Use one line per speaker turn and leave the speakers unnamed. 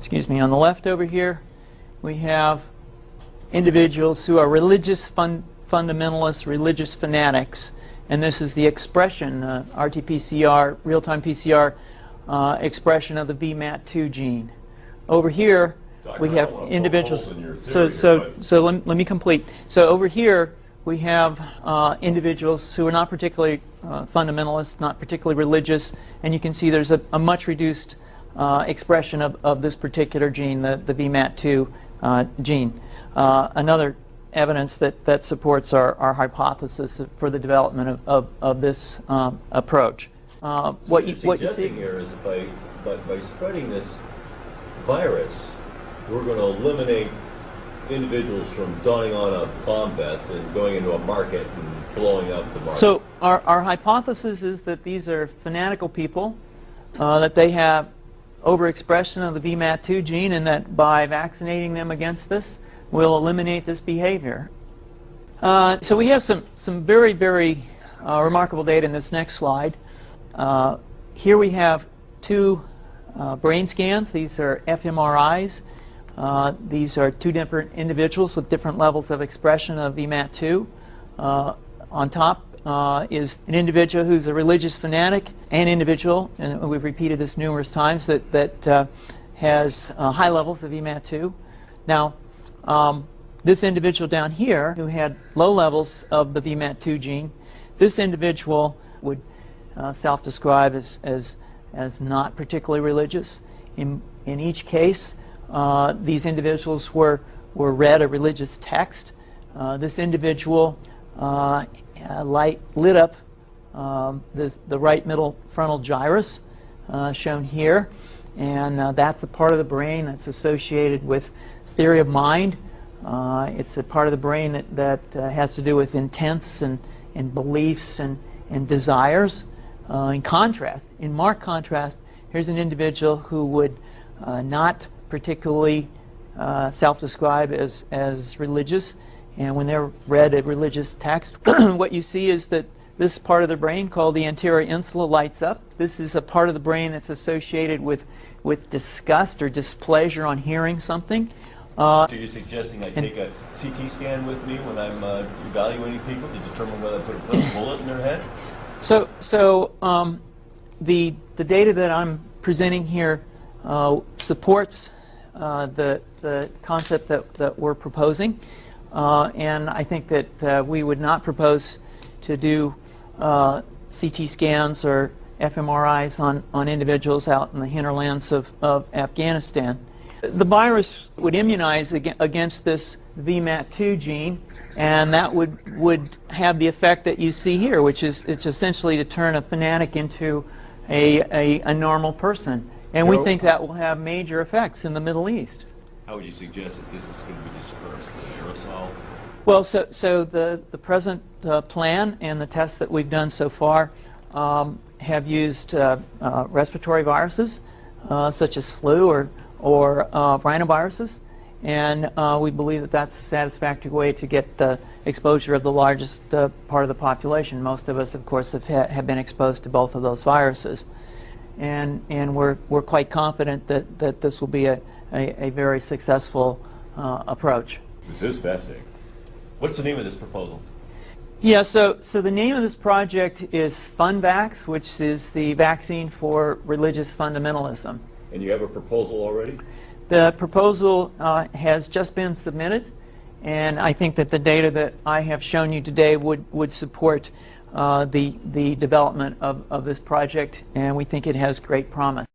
excuse me, on the left over here, we have individuals who are religious fundamentalists, religious fanatics, and this is the expression, RT-PCR, real-time PCR expression of the VMAT2 gene. Over here, we have individuals. So let me complete. So over here, we have individuals who are not particularly fundamentalist, not particularly religious, and you can see there's a much reduced expression of this particular gene, the VMAT2 gene. Another evidence that supports our hypothesis for the development of this approach.
What you see here is by spreading this virus, we're going to eliminate individuals from donning on a bomb vest and going into a market and blowing up the market.
So our hypothesis is that these are fanatical people, that they have overexpression of the VMAT2 gene, and that by vaccinating them against this, we'll eliminate this behavior. So we have some very, very remarkable data in this next slide. Here we have two brain scans. These are fMRIs. These are two different individuals with different levels of expression of VMAT2. On top is an individual who's a religious fanatic, an individual, and we've repeated this numerous times, that has high levels of VMAT2. Now, this individual down here who had low levels of the VMAT2 gene, this individual would self-describe as not particularly religious. In each case, these individuals were read a religious text. This individual lit up the right middle frontal gyrus, shown here, and that's a part of the brain that's associated with theory of mind. It's a part of the brain that has to do with intents and beliefs and desires. In contrast, in marked contrast, here's an individual who would not particularly self-describe as religious, and when they're read a religious text, what you see is that this part of the brain called the anterior insula lights up. This is a part of the brain that's associated with disgust or displeasure on hearing something.
So you're suggesting I take a CT scan with me when I'm evaluating people to determine whether I put a bullet in their head?
So the data that I'm presenting here supports the concept that we're proposing, and I think that we would not propose to do CT scans or fMRIs on individuals out in the hinterlands of Afghanistan. The virus would immunize against this VMAT2 gene, and that would have the effect that you see here, which is it's essentially to turn a fanatic into a normal person. And we think that will have major effects in the Middle East.
How would you suggest that this is going to be dispersed, the aerosol?
Well, so the present plan and the tests that we've done so far have used respiratory viruses, such as flu or rhinoviruses, and we believe that that's a satisfactory way to get the exposure of the largest part of the population. Most of us, of course, have been exposed to both of those viruses, and we're quite confident that this will be a very successful approach.
This is fascinating. What's the name of this proposal?
Yeah, so the name of this project is FunVax, which is the vaccine for religious fundamentalism.
And you have a proposal already?
The proposal has just been submitted, and I think that the data that I have shown you today would support the development of this project, and we think it has great promise.